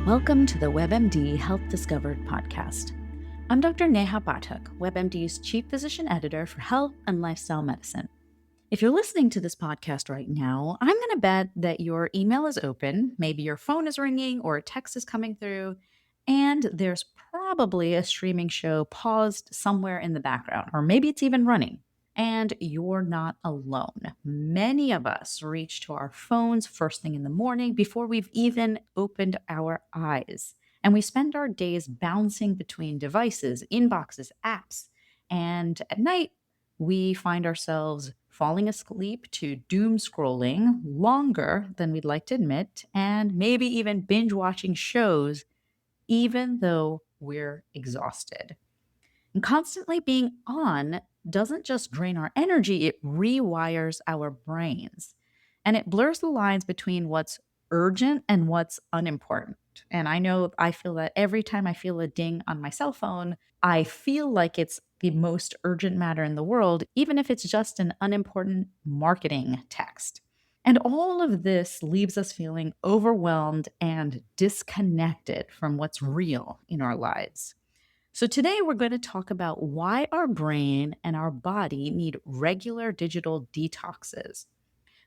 Welcome to the WebMD Health Discovered podcast. I'm Dr. Neha Pathak, WebMD's Chief Physician Editor for Health and Lifestyle Medicine. If you're listening to this podcast right now, I'm going to bet that your email is open, maybe your phone is ringing or a text is coming through, and there's probably a streaming show paused somewhere in the background, or maybe it's even running. And you're not alone. Many of us reach to our phones first thing in the morning before we've even opened our eyes. And we spend our days bouncing between devices, inboxes, apps. And at night, we find ourselves falling asleep to doom scrolling longer than we'd like to admit, and maybe even binge watching shows, even though we're exhausted. And constantly being on doesn't just drain our energy, it rewires our brains. And it blurs the lines between what's urgent and what's unimportant. And I know I feel that every time I feel a ding on my cell phone, I feel like it's the most urgent matter in the world, even if it's just an unimportant marketing text. And all of this leaves us feeling overwhelmed and disconnected from what's real in our lives. So, today we're going to talk about why our brain and our body need regular digital detoxes.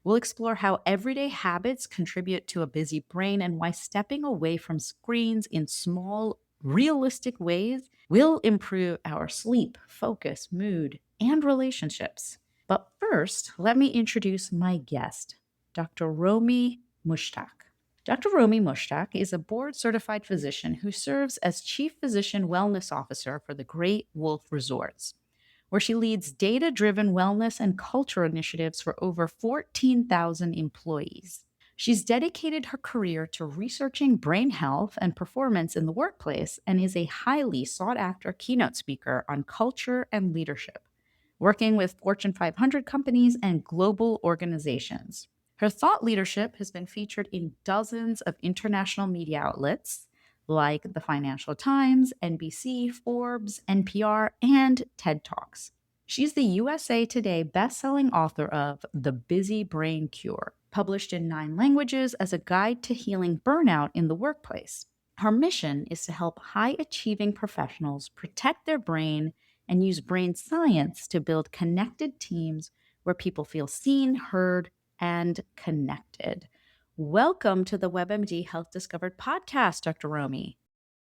We'll explore how everyday habits contribute to a busy brain and why stepping away from screens in small, realistic ways will improve our sleep, focus, mood, and relationships. But first, let me introduce my guest, Dr. Romila Mushtaq. Dr. Romila Mushtaq is a board-certified physician who serves as Chief Physician Wellness Officer for the Great Wolf Resorts, where she leads data-driven wellness and culture initiatives for over 14,000 employees. She's dedicated her career to researching brain health and performance in the workplace and is a highly sought-after keynote speaker on culture and leadership, working with Fortune 500 companies and global organizations. Her thought leadership has been featured in dozens of international media outlets like the Financial Times, NBC, Forbes, NPR, and TED Talks. She's the USA Today bestselling author of The Busy Brain Cure, published in 9 languages as a guide to healing burnout in the workplace. Her mission is to help high-achieving professionals protect their brain and use brain science to build connected teams where people feel seen, heard, and connected. Welcome to the WebMD Health Discovered podcast, Dr. Romila.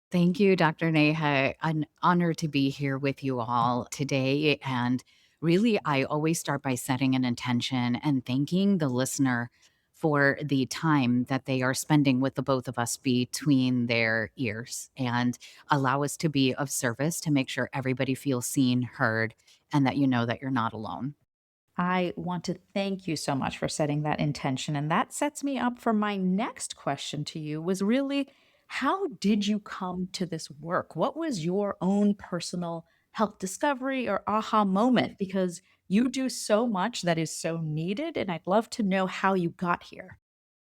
Thank you, Dr. Neha. An honor to be here with you all today. And really, I always start by setting an intention and thanking the listener for the time that they are spending with the both of us between their ears and allow us to be of service to make sure everybody feels seen, heard, and that you know that you're not alone. I want to thank you so much for setting that intention. And that sets me up for my next question to you was really, how did you come to this work? What was your own personal health discovery or aha moment? Because you do so much that is so needed. And I'd love to know how you got here.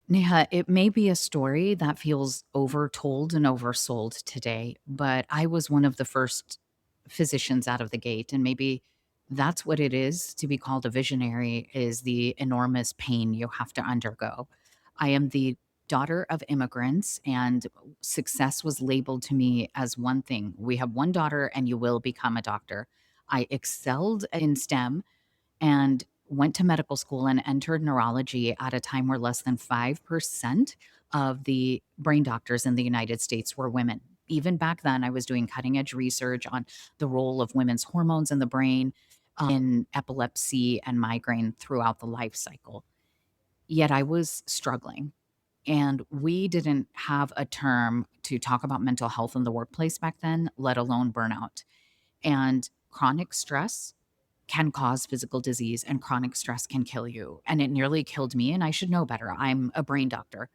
Neha, it may be a story that feels overtold and oversold today, but I was one of the first physicians out of the gate. And maybe that's what it is to be called a visionary is the enormous pain you have to undergo. I am the daughter of immigrants, and success was labeled to me as one thing. We have one daughter, and you will become a doctor. I excelled in STEM and went to medical school and entered neurology at a time where less than 5% of the brain doctors in the United States were women. Even back then, I was doing cutting edge research on the role of women's hormones in the brain, in epilepsy and migraine throughout the life cycle. Yet I was struggling. And we didn't have a term to talk about mental health in the workplace back then, let alone burnout. And chronic stress can cause physical disease, and chronic stress can kill you. And it nearly killed me, and I should know better. I'm a brain doctor.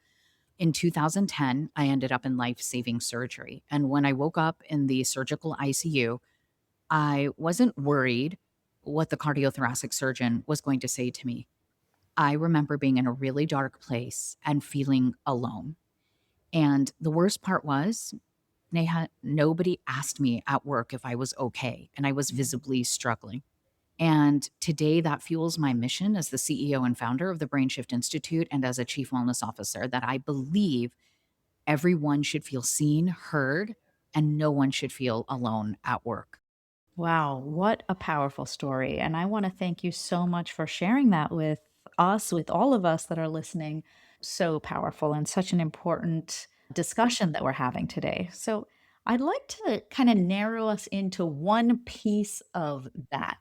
In 2010, I ended up in life saving surgery. And when I woke up in the surgical ICU, I wasn't worried what the cardiothoracic surgeon was going to say to me. I remember being in a really dark place and feeling alone. And the worst part was, Neha, nobody asked me at work if I was okay, and I was visibly struggling. And today that fuels my mission as the CEO and founder of the Brain Shift Institute and as a chief wellness officer that I believe Everyone should feel seen, heard, and no one should feel alone at work. Wow, what a powerful story. And I want to thank you so much for sharing that with us, with all of us that are listening. So powerful and such an important discussion that we're having today. So I'd like to kind of narrow us into one piece of that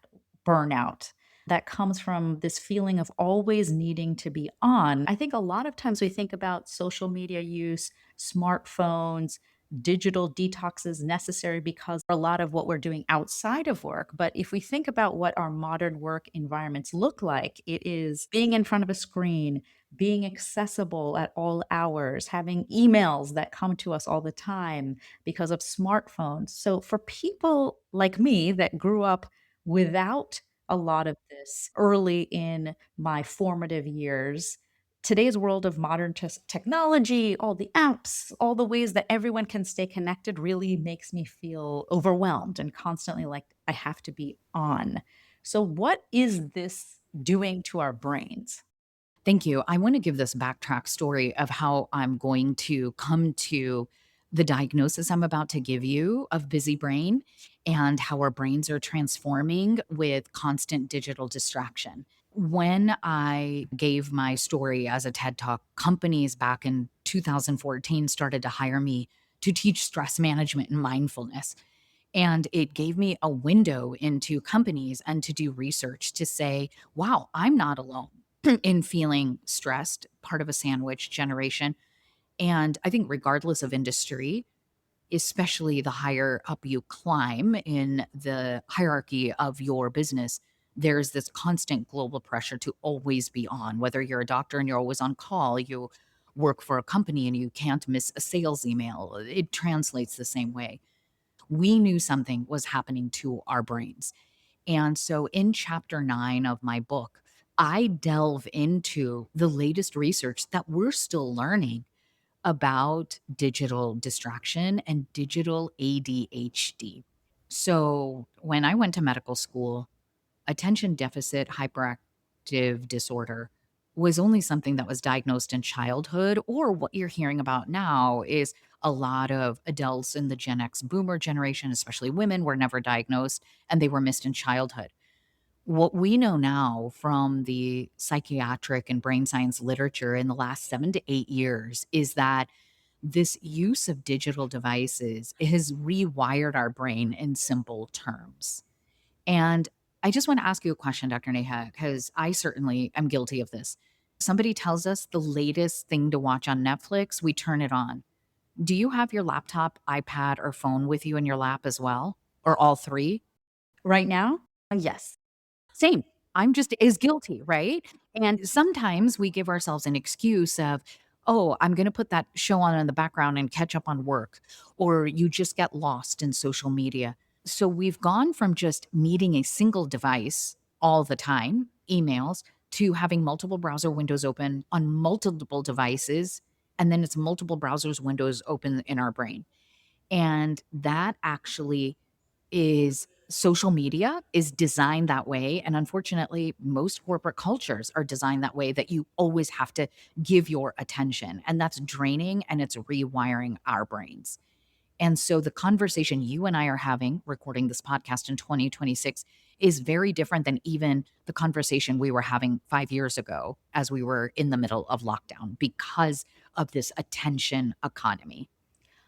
burnout that comes from this feeling of always needing to be on. I think a lot of times we think about social media use, smartphones, digital detoxes necessary because a lot of what we're doing outside of work. But if we think about what our modern work environments look like, it is being in front of a screen, being accessible at all hours, having emails that come to us all the time because of smartphones. So for people like me that grew up without a lot of this early in my formative years, today's world of modern technology, all the apps, all the ways that everyone can stay connected really makes me feel overwhelmed and constantly like I have to be on. So, what is this doing to our brains? Thank you. I want to give this backtrack story of how I'm going to come to the diagnosis I'm about to give you of busy brain and how our brains are transforming with constant digital distraction. When I gave my story as a TED Talk, companies back in 2014 started to hire me to teach stress management and mindfulness. And it gave me a window into companies and to do research to say, wow, I'm not alone in feeling stressed, part of a sandwich generation. And I think, regardless of industry, especially the higher up you climb in the hierarchy of your business, there's this constant global pressure to always be on. Whether you're a doctor and you're always on call, you work for a company and you can't miss a sales email, it translates the same way. We knew something was happening to our brains. And so in chapter 9 of my book, I delve into the latest research that we're still learning about digital distraction and digital ADHD. So when I went to medical school, attention deficit hyperactive disorder was only something that was diagnosed in childhood, or what you're hearing about now is a lot of adults in the Gen X boomer generation, especially women, were never diagnosed and they were missed in childhood. What we know now from the psychiatric and brain science literature in the last 7 to 8 years is that this use of digital devices has rewired our brain in simple terms. And I just want to ask you a question, Dr. Neha, because I certainly am guilty of this. Somebody tells us the latest thing to watch on Netflix, we turn it on. Do you have your laptop, iPad, or phone with you in your lap as well? Or all three? Right now? Yes. Same. I'm just as guilty, right? And sometimes we give ourselves an excuse of, oh, I'm going to put that show on in the background and catch up on work, or you just get lost in social media. So we've gone from just needing a single device all the time, emails, to having multiple browser windows open on multiple devices. And then it's multiple browsers windows open in our brain. And that actually is social media is designed that way. And unfortunately, most corporate cultures are designed that way, that you always have to give your attention. And that's draining and it's rewiring our brains. And so the conversation you and I are having, recording this podcast in 2026, is very different than even the conversation we were having 5 years ago as we were in the middle of lockdown because of this attention economy.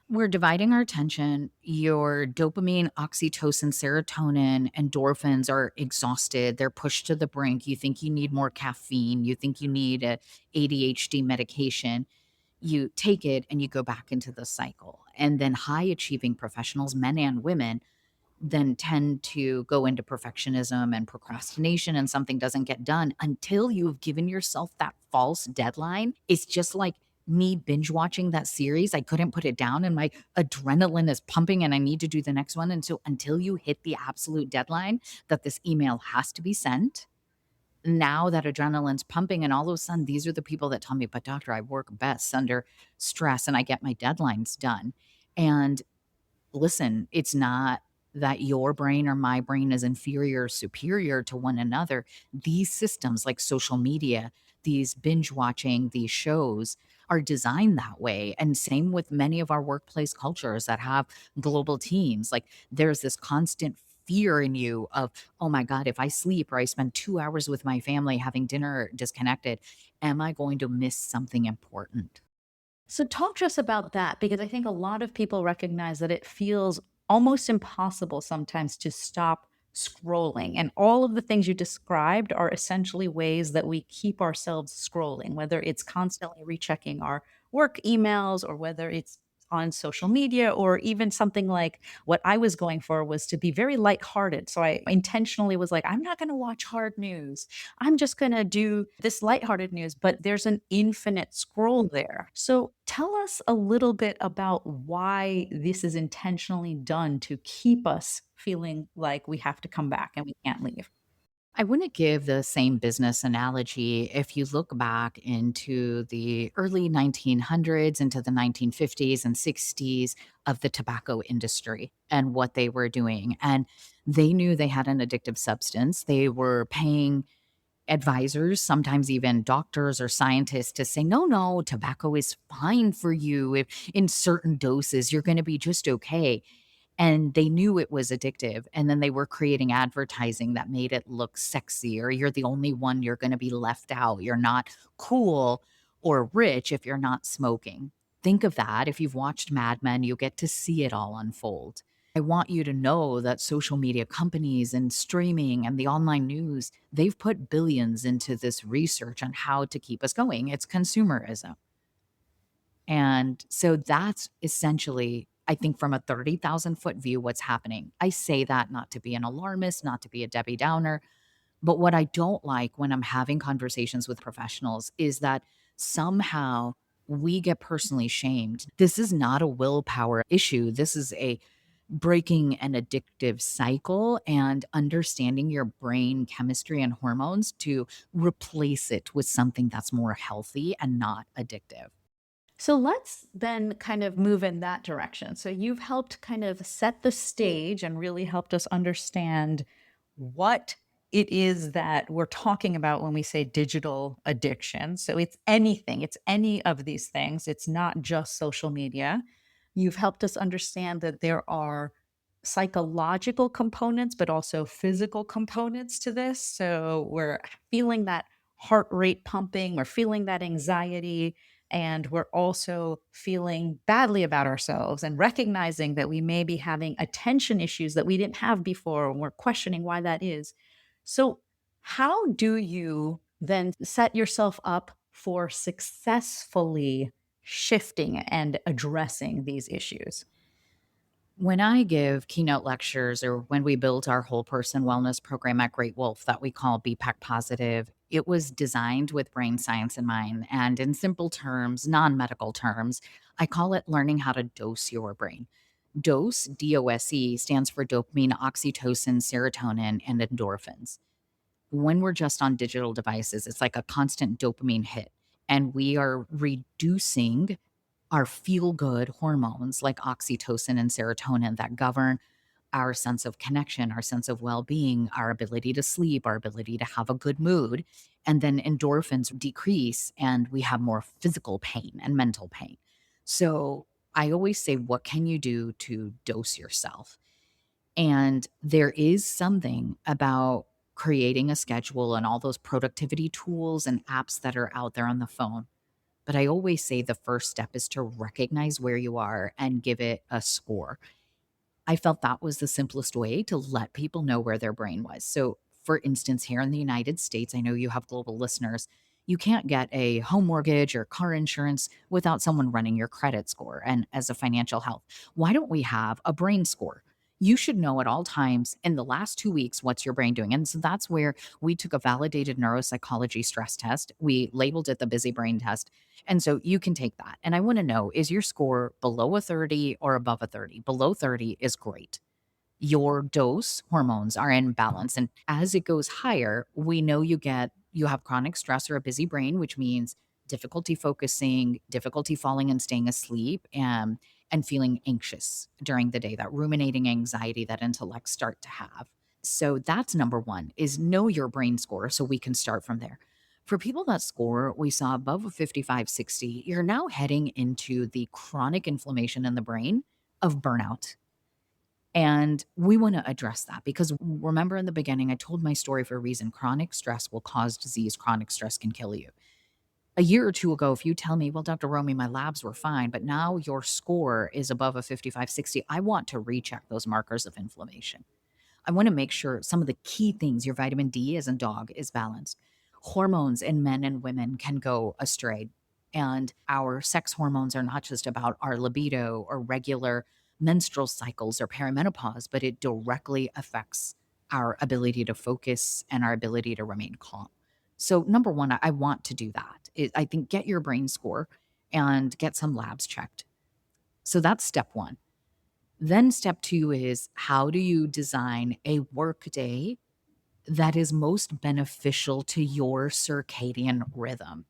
We're dividing our attention. Your dopamine, oxytocin, serotonin, endorphins are exhausted. They're pushed to the brink. You think you need more caffeine. You think you need a ADHD medication. You take it and you go back into the cycle. And then high achieving professionals, men and women, then tend to go into perfectionism and procrastination, and something doesn't get done until you've given yourself that false deadline. It's just like me binge watching that series. I couldn't put it down and my adrenaline is pumping and I need to do the next one. And so until you hit the absolute deadline that this email has to be sent, now that adrenaline's pumping, and all of a sudden these are the people that tell me, but doctor, I work best under stress and I get my deadlines done. And listen, it's not that your brain or my brain is inferior or superior to one another. These systems like social media, these binge watching, these shows are designed that way. And same with many of our workplace cultures that have global teams. Like there's this constant fear in you of, oh my God, if I sleep or I spend 2 hours with my family having dinner disconnected, am I going to miss something important? So, talk to us about that because I think a lot of people recognize that it feels almost impossible sometimes to stop scrolling. And all of the things you described are essentially ways that we keep ourselves scrolling, whether it's constantly rechecking our work emails or whether it's on social media or even something like what I was going for was to be very lighthearted. So I intentionally was like, I'm not going to watch hard news. I'm just going to do this lighthearted news, but there's an infinite scroll there. So tell us a little bit about why this is intentionally done to keep us feeling like we have to come back and we can't leave. I wouldn't give the same business analogy. If you look back into the early 1900s, into the 1950s and 60s of the tobacco industry and what they were doing, and they knew they had an addictive substance. They were paying advisors, sometimes even doctors or scientists, to say, no, no, tobacco is fine for you. If in certain doses, you're going to be just okay, and they knew it was addictive, and then they were creating advertising that made it look sexy, or you're the only one, you're going to be left out, you're not cool or rich if you're not smoking. Think of that. If you've watched Mad Men, you get to see it all unfold. I want you to know that social media companies and streaming and the online news, they've put billions into this research on how to keep us going. It's consumerism. And so that's essentially, I think, from a 30,000-foot view, what's happening. I say that not to be an alarmist, not to be a Debbie Downer, but what I don't like when I'm having conversations with professionals is that somehow we get personally shamed. This is not a willpower issue. This is a breaking an addictive cycle and understanding your brain chemistry and hormones to replace it with something that's more healthy and not addictive. So let's then kind of move in that direction. So you've helped kind of set the stage and really helped us understand what it is that we're talking about when we say digital addiction. So it's anything, it's any of these things. It's not just social media. You've helped us understand that there are psychological components, but also physical components to this. So we're feeling that heart rate pumping, we're feeling that anxiety, and we're also feeling badly about ourselves and recognizing that we may be having attention issues that we didn't have before. And we're questioning why that is. So, how do you then set yourself up for successfully shifting and addressing these issues? When I give keynote lectures or when we built our whole person wellness program at Great Wolf that we call BPAC Positive, it was designed with brain science in mind. And in simple terms, non medical terms, I call it learning how to dose your brain. DOSE, DOSE, stands for dopamine, oxytocin, serotonin, and endorphins. When we're just on digital devices, it's like a constant dopamine hit. And we are reducing our feel good hormones like oxytocin and serotonin that govern our sense of connection, our sense of well being, our ability to sleep, our ability to have a good mood. And then endorphins decrease and we have more physical pain and mental pain. So I always say, what can you do to dose yourself? And there is something about creating a schedule and all those productivity tools and apps that are out there on the phone, but I always say the first step is to recognize where you are and give it a score. I felt that was the simplest way to let people know where their brain was. So, for instance, here in the United States, I know you have global listeners. You can't get a home mortgage or car insurance without someone running your credit score. And as a financial health, why don't we have a brain score? You should know at all times in the last 2 weeks what's your brain doing. And so that's where we took a validated neuropsychology stress test. We labeled it the busy brain test. And so you can take that. And I want to know, is your score below a 30 or above a 30? Below 30 is great. Your dose hormones are in balance. And as it goes higher, we know you have chronic stress or a busy brain, which means difficulty focusing, difficulty falling and staying asleep, and feeling anxious during the day, that ruminating anxiety that intellects start to have. So that's number one, is know your brain score so we can start from there. For people that score, we saw above a 55-60, you're now heading into the chronic inflammation in the brain of burnout. And we want to address that because remember in the beginning, I told my story for a reason. Chronic stress will cause disease. Chronic stress can kill you. A year or two ago, if you tell me, well, Dr. Romy, my labs were fine, but now your score is above a 55-60, I want to recheck those markers of inflammation. I want to make sure some of the key things, your vitamin D as in dog, is balanced. Hormones in men and women can go astray. And our sex hormones are not just about our libido or regular menstrual cycles or perimenopause, but it directly affects our ability to focus and our ability to remain calm. So, number one, I want to do that. I think get your brain score and get some labs checked. So, that's step one. Then step two is how do you design a work day that is most beneficial to your circadian rhythm?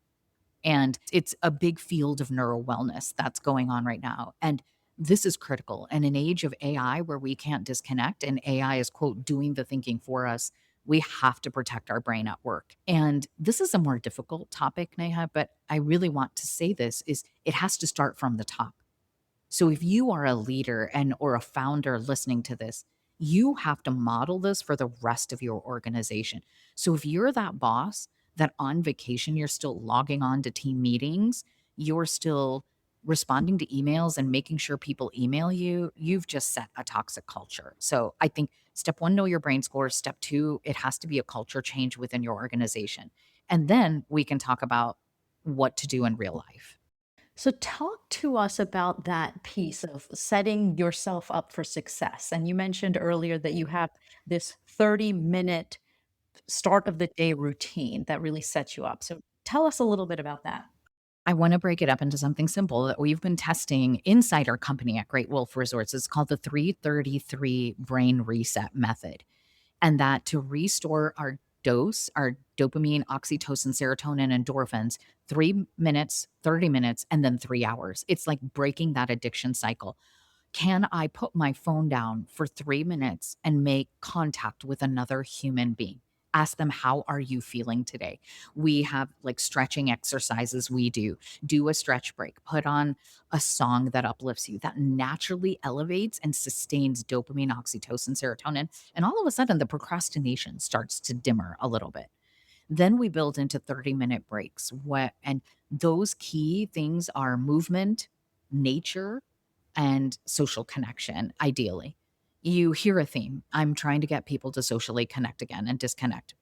And it's a big field of neural wellness that's going on right now. And this is critical. In an age of AI where we can't disconnect and AI is, quote, doing the thinking for us, we have to protect our brain at work. And this is a more difficult topic, Neha, but I really want to say this is it has to start from the top. So if you are a leader and or a founder listening to this, you have to model this for the rest of your organization. So if you're that boss that on vacation you're still logging on to team meetings, you're still responding to emails and making sure people email you, you've just set a toxic culture. So I think step 1, know your brain score. Step 2, it has to be a culture change within your organization. And then we can talk about what to do in real life. So, talk to us about that piece of setting yourself up for success. And you mentioned earlier that you have this 30-minute start of the day routine that really sets you up. So, tell us a little bit about that. I want to break it up into something simple that we've been testing inside our company at Great Wolf Resorts. It's called the 333 brain reset method. And that to restore our dose, our dopamine, oxytocin, serotonin, endorphins, 3 minutes, 30 minutes, and then 3 hours. It's like breaking that addiction cycle. Can I put my phone down for 3 minutes and make contact with another human being? Ask them, how are you feeling today? We have like stretching exercises we do. Do a stretch break, put on a song that uplifts you, that naturally elevates and sustains dopamine, oxytocin, serotonin. And all of a sudden, the procrastination starts to dimmer a little bit. Then we build into 30-minute breaks. And those key things are movement, nature, and social connection, ideally. You hear a theme. I'm trying to get people to socially connect again and disconnect.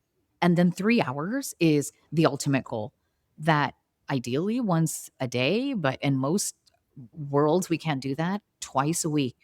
And then 3 hours is the ultimate goal that ideally once a day, but in most worlds, we can't do that twice a week.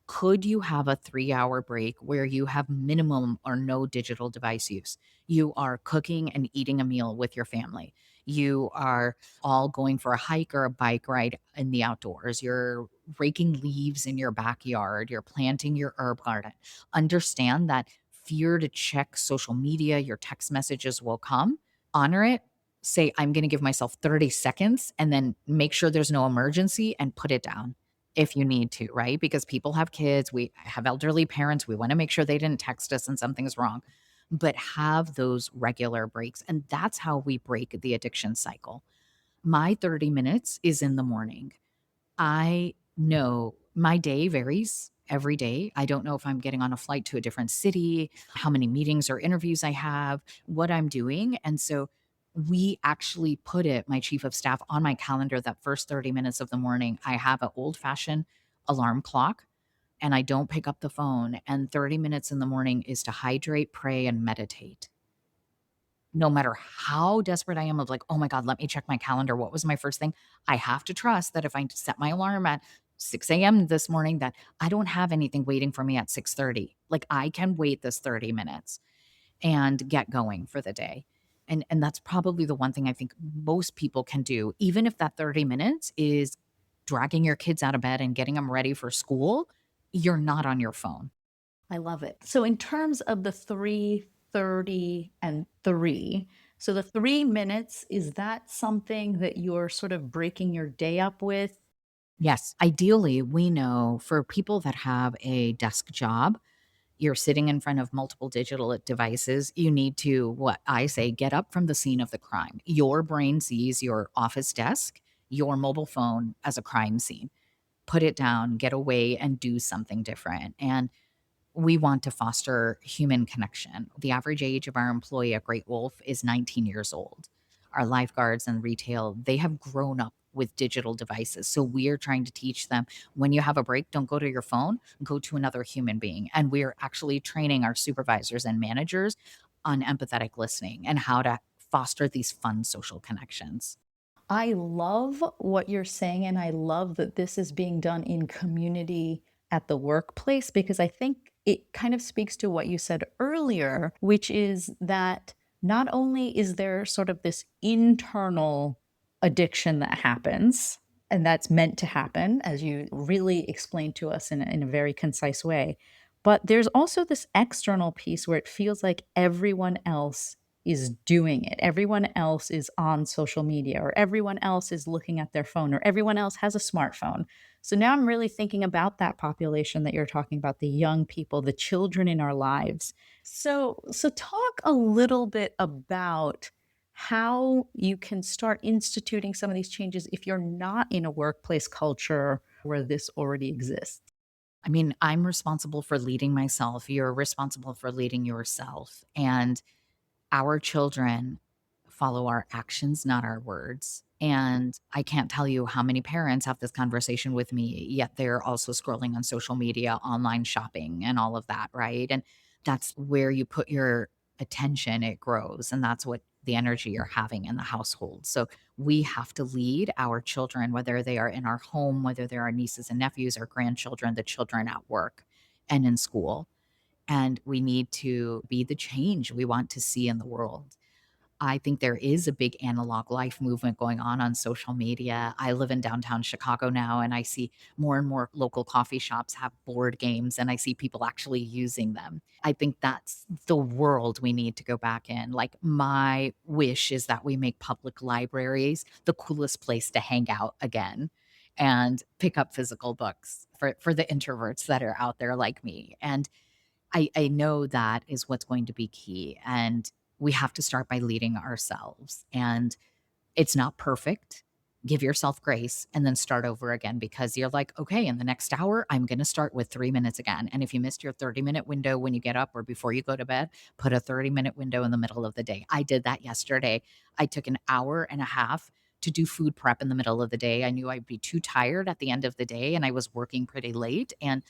Could you have a 3-hour break where you have minimum or no digital device use? You are cooking and eating a meal with your family. You are all going for a hike or a bike ride in the outdoors. You're raking leaves in your backyard. You're planting your herb garden. Understand that fear to check social media, your text messages will come. Honor it. Say, I'm going to give myself 30 seconds and then make sure there's no emergency and put it down if you need to, right? Because people have kids, we have elderly parents, we want to make sure they didn't text us and something's wrong, but have those regular breaks. And that's how we break the addiction cycle. My 30 minutes is in the morning. I know my day varies every day. I don't know if I'm getting on a flight to a different city, how many meetings or interviews I have, what I'm doing. And so we actually put it, my chief of staff, on my calendar that first 30 minutes of the morning. I have an old fashioned alarm clock and I don't pick up the phone. And 30 minutes in the morning is to hydrate, pray, and meditate. No matter how desperate I am of like, oh my God, let me check my calendar. What was my first thing? I have to trust that if I set my alarm at 6 a.m. this morning, that I don't have anything waiting for me at 6:30. Like I can wait this 30 minutes and get going for the day. And that's probably the one thing I think most people can do, even if that 30 minutes is dragging your kids out of bed and getting them ready for school, you're not on your phone. I love it. So, in terms of the 3:30 and 3, so the 3 minutes, is that something that you're sort of breaking your day up with? Yes. Ideally, we know for people that have a desk job, You're sitting in front of multiple digital devices. You need to, what I say, get up from the scene of the crime. Your brain sees your office desk, your mobile phone as a crime scene. Put it down, get away, and do something different. And we want to foster human connection. The average age of our employee at Great Wolf is 19 years old. Our lifeguards and retail, they have grown up with digital devices. So we are trying to teach them, when you have a break, don't go to your phone, go to another human being. And we're actually training our supervisors and managers on empathetic listening and how to foster these fun social connections. I love what you're saying, and I love that this is being done in community at the workplace because I think it kind of speaks to what you said earlier, which is that not only is there sort of this internal addiction that happens, and that's meant to happen, as you really explained to us in a very concise way, but there's also this external piece where it feels like everyone else is doing it. Everyone else is on social media, or everyone else is looking at their phone, or everyone else has a smartphone. So now I'm really thinking about that population that you're talking about, the young people, the children in our lives. So talk a little bit about how you can start instituting some of these changes if you're not in a workplace culture where this already exists. I mean, I'm responsible for leading myself. You're responsible for leading yourself. And our children follow our actions, not our words. And I can't tell you how many parents have this conversation with me, yet they're also scrolling on social media, online shopping, and all of that, right? And that's where you put your attention, it grows. And that's what the energy you're having in the household. So we have to lead our children, whether they are in our home, whether they're our nieces and nephews, our grandchildren, the children at work and in school. And we need to be the change we want to see in the world. I think there is a big analog life movement going on social media. I live in downtown Chicago now, and I see more and more local coffee shops have board games, and I see people actually using them. I think that's the world we need to go back in. Like, my wish is that we make public libraries the coolest place to hang out again and pick up physical books for the introverts that are out there like me. And I know that is what's going to be key. And we have to start by leading ourselves. And it's not perfect. Give yourself grace and then start over again, because you're like, okay, in the next hour, I'm going to start with 3 minutes again. And if you missed your 30-minute window when you get up or before you go to bed, put a 30-minute window in the middle of the day. I did that yesterday. I took an hour and a half to do food prep in the middle of the day. I knew I'd be too tired at the end of the day, and I was working pretty late. And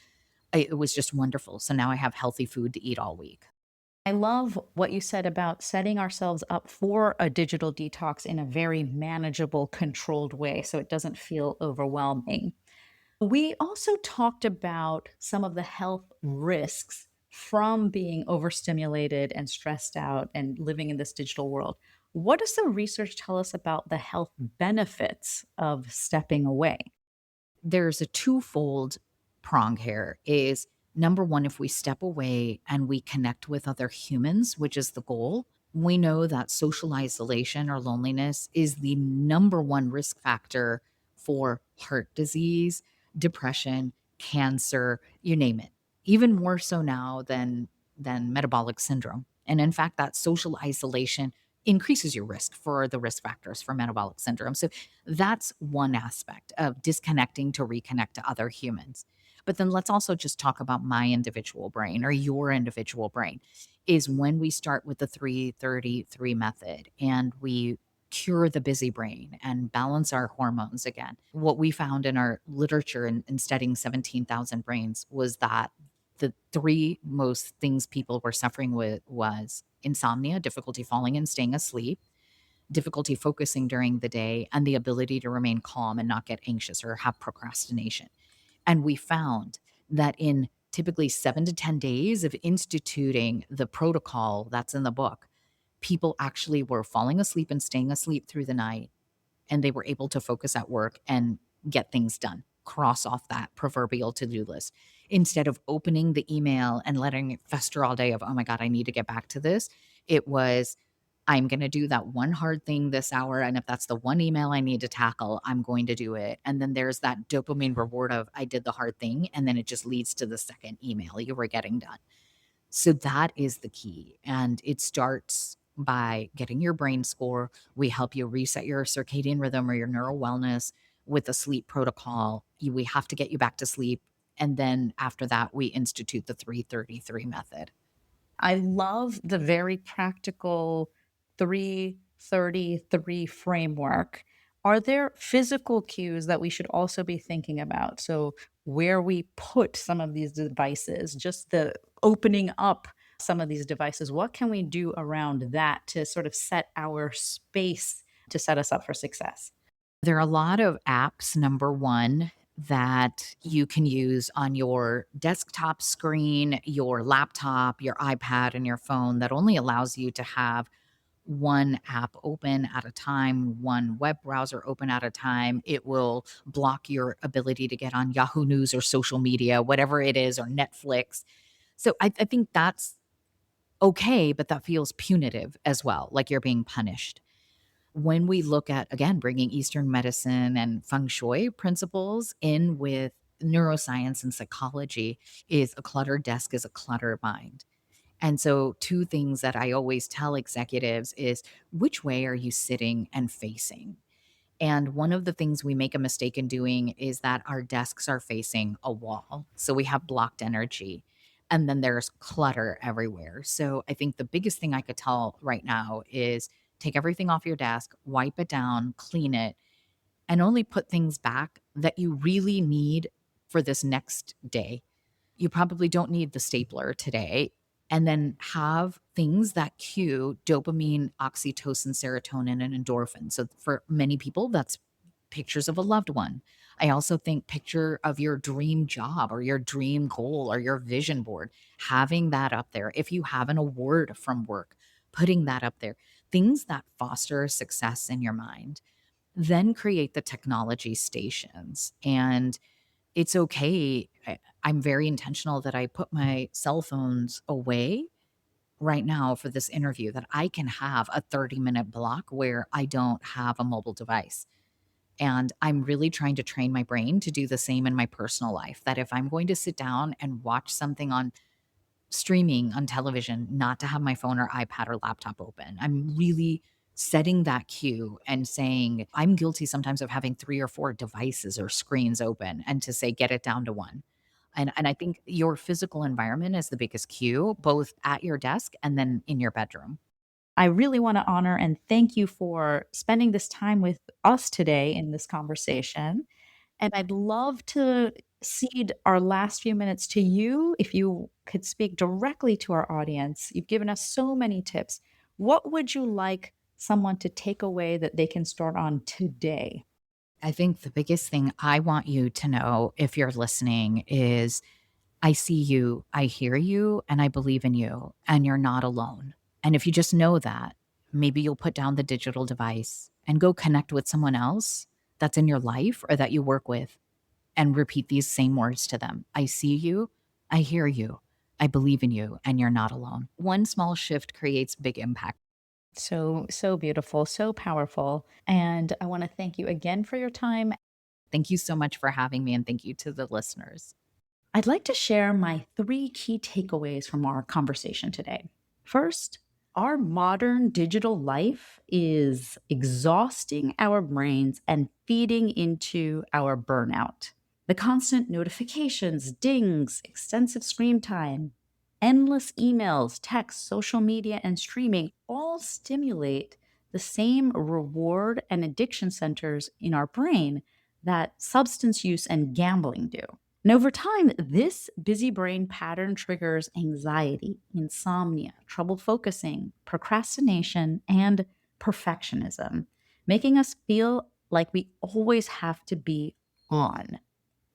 it was just wonderful. So now I have healthy food to eat all week. I love what you said about setting ourselves up for a digital detox in a very manageable, controlled way so it doesn't feel overwhelming. We also talked about some of the health risks from being overstimulated and stressed out and living in this digital world. What does the research tell us about the health benefits of stepping away? There's a twofold prong here. Is number one, if we step away and we connect with other humans, which is the goal, we know that social isolation or loneliness is the number one risk factor for heart disease, depression, cancer, you name it. Even more so now than metabolic syndrome. And in fact, that social isolation increases your risk for the risk factors for metabolic syndrome. So that's one aspect of disconnecting to reconnect to other humans. But then let's also just talk about my individual brain or your individual brain. Is when we start with the 333 method and we cure the busy brain and balance our hormones again. What we found in our literature in studying 17,000 brains was that the three most things people were suffering with was insomnia, difficulty falling and staying asleep, difficulty focusing during the day, and the ability to remain calm and not get anxious or have procrastination. And we found that in typically 7 to 10 days of instituting the protocol that's in the book, people actually were falling asleep and staying asleep through the night, and they were able to focus at work and get things done, cross off that proverbial to-do list. Instead of opening the email and letting it fester all day of, oh my God, I need to get back to this. It was, I'm going to do that one hard thing this hour. And if that's the one email I need to tackle, I'm going to do it. And then there's that dopamine reward of I did the hard thing. And then it just leads to the second email you were getting done. So that is the key. And it starts by getting your brain score. We help you reset your circadian rhythm or your neural wellness with a sleep protocol. We have to get you back to sleep. And then after that, we institute the 333 method. I love the very practical 333 framework. Are there physical cues that we should also be thinking about? So, where we put some of these devices, just the opening up some of these devices, what can we do around that to sort of set our space to set us up for success? There are a lot of apps, number one, that you can use on your desktop screen, your laptop, your iPad, and your phone that only allows you to have one app open at a time, one web browser open at a time. It will block your ability to get on Yahoo News or social media, whatever it is, or Netflix. So I think that's okay, but that feels punitive as well, like you're being punished. When we look at, again, bringing Eastern medicine and feng shui principles in with neuroscience and psychology, is a cluttered desk is a cluttered mind. And so, two things that I always tell executives is, which way are you sitting and facing? And one of the things we make a mistake in doing is that our desks are facing a wall. So we have blocked energy. And then there's clutter everywhere. So I think the biggest thing I could tell right now is take everything off your desk, wipe it down, clean it, and only put things back that you really need for this next day. You probably don't need the stapler today. And then have things that cue dopamine, oxytocin, serotonin, and endorphin. So for many people, that's pictures of a loved one. I also think picture of your dream job or your dream goal or your vision board, having that up there. If you have an award from work, putting that up there. Things that foster success in your mind. Then create the technology stations. And it's okay. I'm very intentional that I put my cell phones away right now for this interview, that I can have a 30-minute block where I don't have a mobile device. And I'm really trying to train my brain to do the same in my personal life, that if I'm going to sit down and watch something on streaming on television, not to have my phone or iPad or laptop open. I'm really setting that cue and saying, I'm guilty sometimes of having 3 or 4 devices or screens open, and to say, get it down to one. And I think your physical environment is the biggest cue, both at your desk and then in your bedroom. I really want to honor and thank you for spending this time with us today in this conversation. And I'd love to cede our last few minutes to you. If you could speak directly to our audience, you've given us so many tips. What would you like someone to take away that they can start on today? I think the biggest thing I want you to know, if you're listening, is I see you, I hear you, and I believe in you, and you're not alone. And if you just know that, maybe you'll put down the digital device and go connect with someone else that's in your life or that you work with, and repeat these same words to them. I see you, I hear you, I believe in you, and you're not alone. One small shift creates big impact. So beautiful, so powerful. And I want to thank you again for your time. Thank you so much for having me, and thank you to the listeners. I'd like to share my 3 key takeaways from our conversation today. First, our modern digital life is exhausting our brains and feeding into our burnout. The constant notifications, dings, extensive screen time, endless emails, texts, social media, and streaming all stimulate the same reward and addiction centers in our brain that substance use and gambling do. And over time, this busy brain pattern triggers anxiety, insomnia, trouble focusing, procrastination, and perfectionism, making us feel like we always have to be on.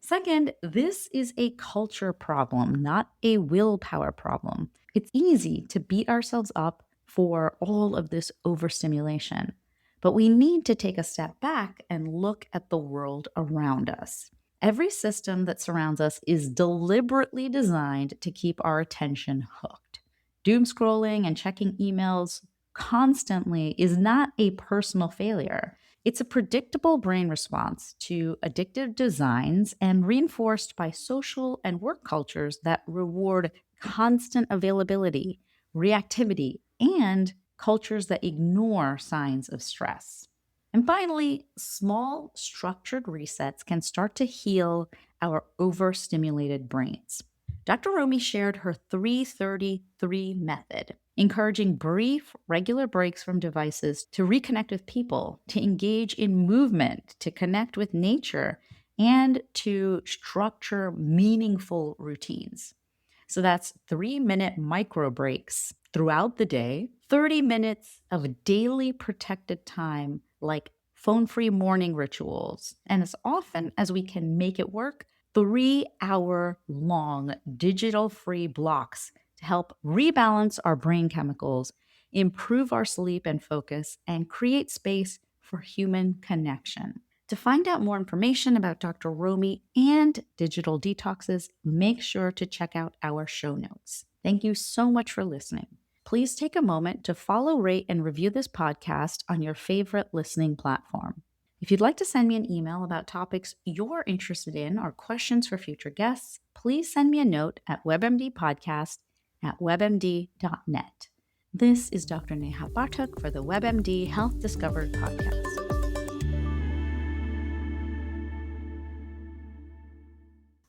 Second, this is a culture problem, not a willpower problem. It's easy to beat ourselves up for all of this overstimulation, but we need to take a step back and look at the world around us. Every system that surrounds us is deliberately designed to keep our attention hooked. Doom scrolling and checking emails constantly is not a personal failure. It's a predictable brain response to addictive designs and reinforced by social and work cultures that reward constant availability, reactivity, and cultures that ignore signs of stress. And finally, small structured resets can start to heal our overstimulated brains. Dr. Romi shared her 333 method, encouraging brief, regular breaks from devices to reconnect with people, to engage in movement, to connect with nature, and to structure meaningful routines. So that's 3-minute micro breaks throughout the day, 30 minutes of daily protected time, like phone free morning rituals. And as often as we can make it work, 3-hour long digital free blocks to help rebalance our brain chemicals, improve our sleep and focus, and create space for human connection. To find out more information about Dr. Romi and digital detoxes, make sure to check out our show notes. Thank you so much for listening. Please take a moment to follow, rate, and review this podcast on your favorite listening platform. If you'd like to send me an email about topics you're interested in or questions for future guests, please send me a note at webmdpodcast@webmd.net. This is Dr. Neha Pathak for the WebMD Health Discovered podcast.